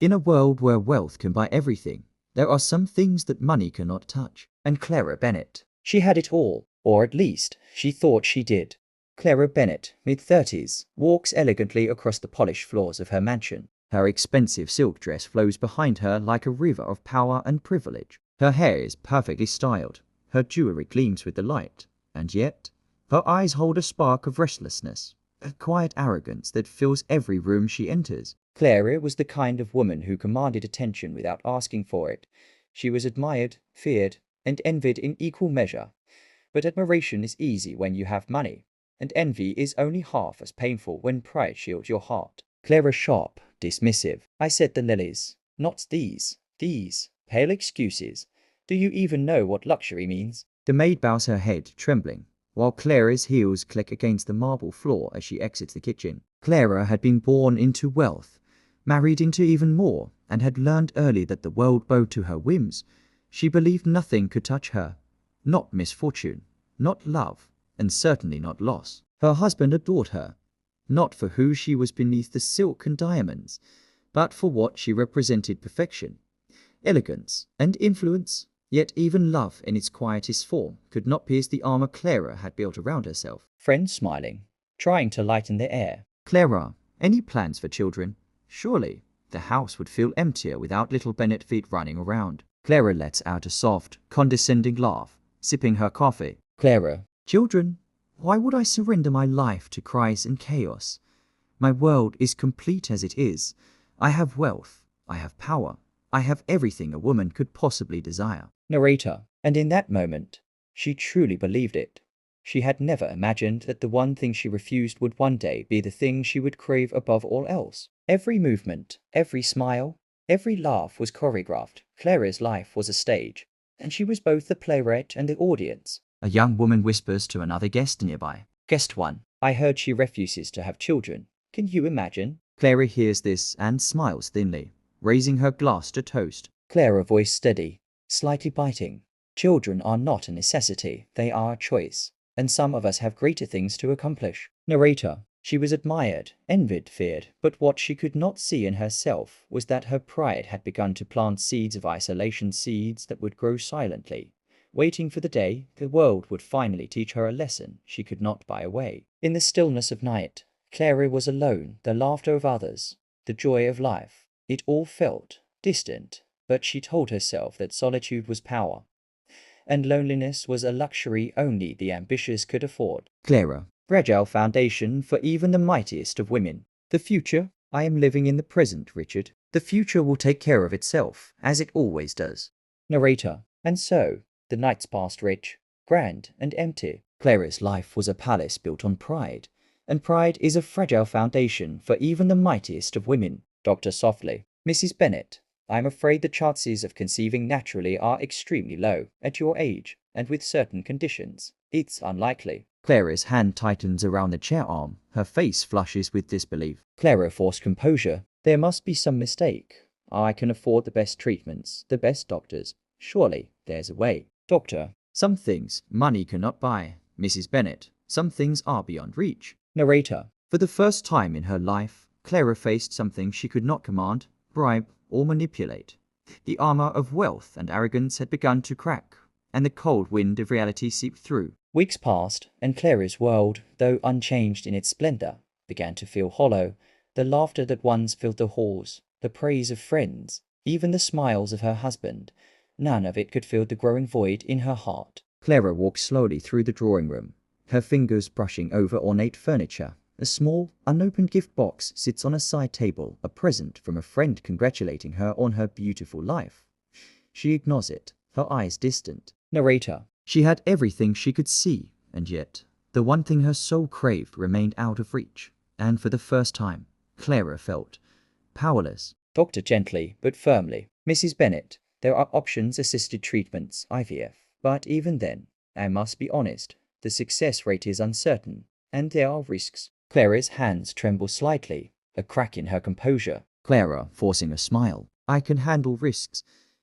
In a world where wealth can buy everything, there are some things that money cannot touch. And Clara Bennett. She had it all, or at least, she thought she did. Clara Bennett, mid-30s, walks elegantly across the polished floors of her mansion. Her expensive silk dress flows behind her like a river of power and privilege. Her hair is perfectly styled. Her jewelry gleams with the light. And yet, her eyes hold a spark of restlessness, a quiet arrogance that fills every room she enters. Clara was the kind of woman who commanded attention without asking for it. She was admired, feared, and envied in equal measure. But admiration is easy when you have money, and envy is only half as painful when pride shields your heart. Clara sharp, dismissive. I said the lilies, not these. These, pale excuses. Do you even know what luxury means? The maid bows her head, trembling, while Clara's heels click against the marble floor as she exits the kitchen. Clara had been born into wealth, married into even more, and had learned early that the world bowed to her whims. She believed nothing could touch her. Not misfortune, not love, and certainly not loss. Her husband adored her, not for who she was beneath the silk and diamonds, but for what she represented: perfection, elegance, and influence. Yet even love in its quietest form could not pierce the armor Clara had built around herself. Friends smiling, trying to lighten the air. Clara, any plans for children? Surely, the house would feel emptier without little Bennett feet running around. Clara lets out a soft, condescending laugh, sipping her coffee. Clara, children? Why would I surrender my life to cries and chaos? My world is complete as it is. I have wealth, I have power, I have everything a woman could possibly desire. Narrator. And in that moment, she truly believed it. She had never imagined that the one thing she refused would one day be the thing she would crave above all else. Every movement, every smile, every laugh was choreographed. Clara's life was a stage, and she was both the playwright and the audience. A young woman whispers to another guest nearby. Guest 1. I heard she refuses to have children. Can you imagine? Clara hears this and smiles thinly, raising her glass to toast. Clara, voice steady, slightly biting. Children are not a necessity, they are a choice, and some of us have greater things to accomplish. Narrator. She was admired, envied, feared, but what she could not see in herself was that her pride had begun to plant seeds of isolation, seeds that would grow silently, waiting for the day the world would finally teach her a lesson she could not buy away. In the stillness of night, Clara was alone, the laughter of others, the joy of life. It all felt distant, but she told herself that solitude was power, and loneliness was a luxury only the ambitious could afford. Clara. Fragile foundation for even the mightiest of women. The future? I am living in the present, Richard. The future will take care of itself, as it always does. Narrator. And so, the nights passed rich, grand, and empty. Clara's life was a palace built on pride, and pride is a fragile foundation for even the mightiest of women. Doctor softly. Mrs. Bennett, I am afraid the chances of conceiving naturally are extremely low at your age, and with certain conditions. It's unlikely. Clara's hand tightens around the chair arm. Her face flushes with disbelief. Clara forced composure. There must be some mistake. I can afford the best treatments, the best doctors. Surely, there's a way. Doctor. Some things money cannot buy. Mrs. Bennett. Some things are beyond reach. Narrator. For the first time in her life, Clara faced something she could not command, bribe, or manipulate. The armor of wealth and arrogance had begun to crack, and the cold wind of reality seeped through. Weeks passed, and Clara's world, though unchanged in its splendor, began to feel hollow. The laughter that once filled the halls, the praise of friends, even the smiles of her husband, none of it could fill the growing void in her heart. Clara walked slowly through the drawing room, her fingers brushing over ornate furniture. A small, unopened gift box sits on a side table, a present from a friend congratulating her on her beautiful life. She ignores it, her eyes distant. Narrator. She had everything she could see, and yet, the one thing her soul craved remained out of reach, and for the first time, Clara felt powerless. Doctor gently, but firmly. Mrs. Bennett, there are options, assisted treatments, IVF, but even then, I must be honest, the success rate is uncertain, and there are risks. Clara's hands tremble slightly, a crack in her composure. Clara, forcing a smile. I can handle risks.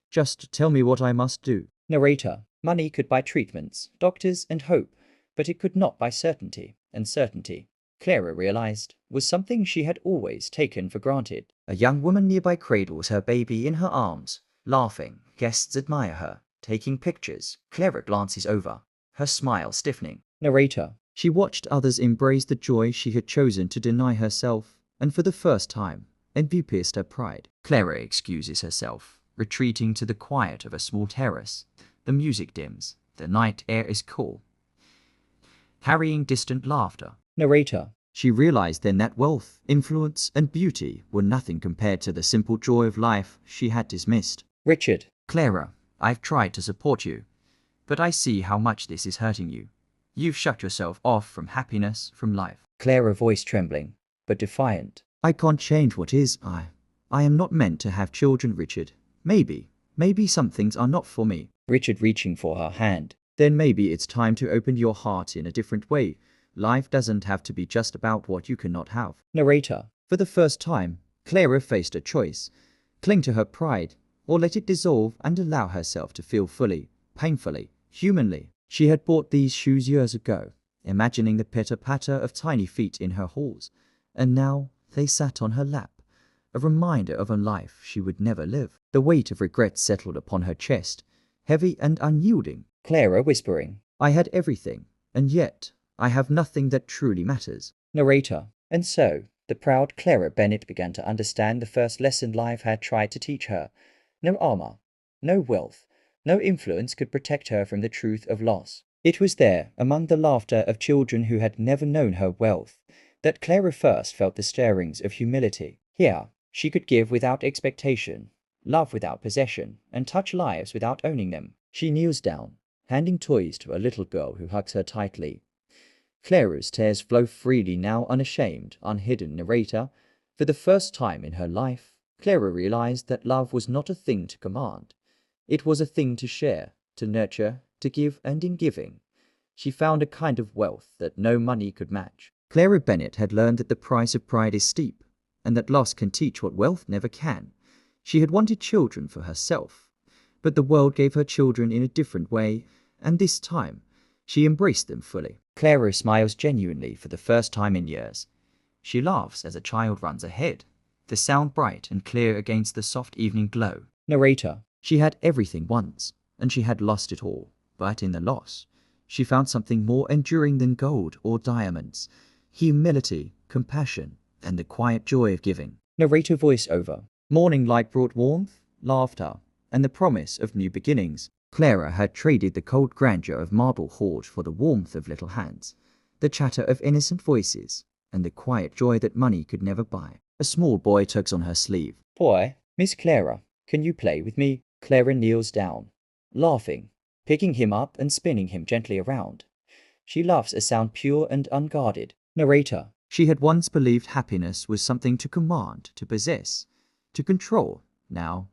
Just tell me what I must do. Narrator. Money could buy treatments, doctors, and hope, but it could not buy certainty, and certainty, Clara realized, was something she had always taken for granted. A young woman nearby cradles her baby in her arms, laughing. Guests admire her, taking pictures. Clara glances over, her smile stiffening. Narrator. She watched others embrace the joy she had chosen to deny herself, and for the first time, envy pierced her pride. Clara excuses herself, retreating to the quiet of a small terrace. The music dims, the night air is cool. Harrying distant laughter. Narrator. She realized then that wealth, influence, and beauty were nothing compared to the simple joy of life she had dismissed. Richard. Clara, I've tried to support you, but I see how much this is hurting you. You've shut yourself off from happiness, from life. Clara, voice trembling, but defiant. I can't change what is. I am not meant to have children, Richard. Maybe some things are not for me. Richard, reaching for her hand. Then maybe it's time to open your heart in a different way. Life doesn't have to be just about what you cannot have. Narrator. For the first time, Clara faced a choice. Cling to her pride, or let it dissolve and allow herself to feel fully, painfully, humanly. She had bought these shoes years ago, imagining the pitter-patter of tiny feet in her halls, and now they sat on her lap, a reminder of a life she would never live. The weight of regret settled upon her chest, heavy and unyielding. Clara, whispering, I had everything, and yet I have nothing that truly matters. Narrator. And so, the proud Clara Bennett began to understand the first lesson life had tried to teach her. No armor, no wealth, no influence could protect her from the truth of loss. It was there, among the laughter of children who had never known her wealth, that Clara first felt the stirrings of humility. Here, she could give without expectation, love without possession, and touch lives without owning them. She kneels down, handing toys to a little girl who hugs her tightly. Clara's tears flow freely now, unashamed, unhidden. Narrator. For the first time in her life, Clara realized that love was not a thing to command. It was a thing to share, to nurture, to give, and in giving, she found a kind of wealth that no money could match. Clara Bennett had learned that the price of pride is steep, and that loss can teach what wealth never can. She had wanted children for herself, but the world gave her children in a different way, and this time, she embraced them fully. Clara smiles genuinely for the first time in years. She laughs as a child runs ahead, the sound bright and clear against the soft evening glow. Narrator. She had everything once, and she had lost it all, but in the loss, she found something more enduring than gold or diamonds: humility, compassion, and the quiet joy of giving. Narrator, voice over. Morning light brought warmth, laughter, and the promise of new beginnings. Clara had traded the cold grandeur of marble halls for the warmth of little hands, the chatter of innocent voices, and the quiet joy that money could never buy. A small boy tugs on her sleeve. Boy, Miss Clara, can you play with me? Clara kneels down, laughing, picking him up and spinning him gently around. She laughs a sound pure and unguarded. Narrator. She had once believed happiness was something to command, to possess, to control. Now,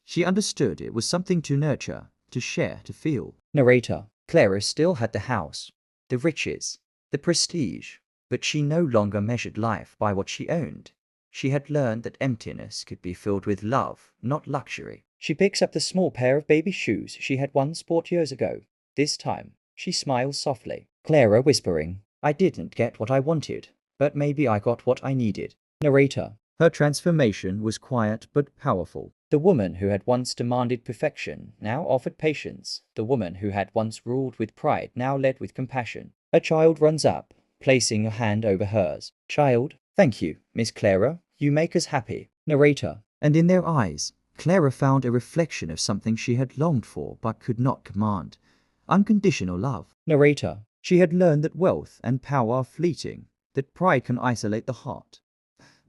she understood it was something to nurture, to share, to feel. Narrator. Clara still had the house, the riches, the prestige, but she no longer measured life by what she owned. She had learned that emptiness could be filled with love, not luxury. She picks up the small pair of baby shoes she had once bought years ago. This time, she smiles softly. Clara, whispering, I didn't get what I wanted, but maybe I got what I needed. Narrator. Her transformation was quiet but powerful. The woman who had once demanded perfection now offered patience. The woman who had once ruled with pride now led with compassion. A child runs up, placing a hand over hers. Child, thank you, Miss Clara. You make us happy. Narrator. And in their eyes, Clara found a reflection of something she had longed for but could not command: unconditional love. Narrator. She had learned that wealth and power are fleeting, that pride can isolate the heart,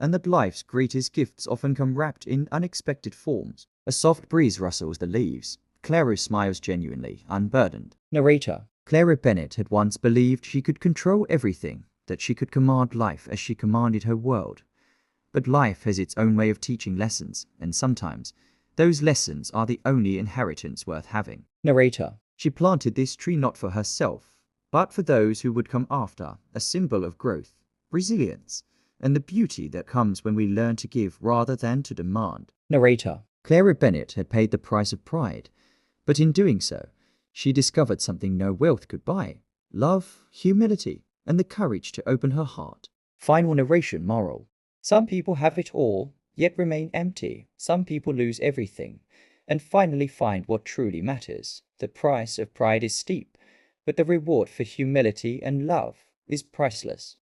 and that life's greatest gifts often come wrapped in unexpected forms. A soft breeze rustles the leaves. Clara smiles genuinely, unburdened. Narrator. Clara Bennett had once believed she could control everything, that she could command life as she commanded her world. But life has its own way of teaching lessons, and sometimes those lessons are the only inheritance worth having. Narrator. She planted this tree not for herself, but for those who would come after, a symbol of growth, resilience, and the beauty that comes when we learn to give rather than to demand. Narrator. Clara Bennett had paid the price of pride, but in doing so, she discovered something no wealth could buy: love, humility, and the courage to open her heart. Final narration. Moral. Some people have it all, yet remain empty. Some people lose everything and finally find what truly matters. The price of pride is steep, but the reward for humility and love is priceless.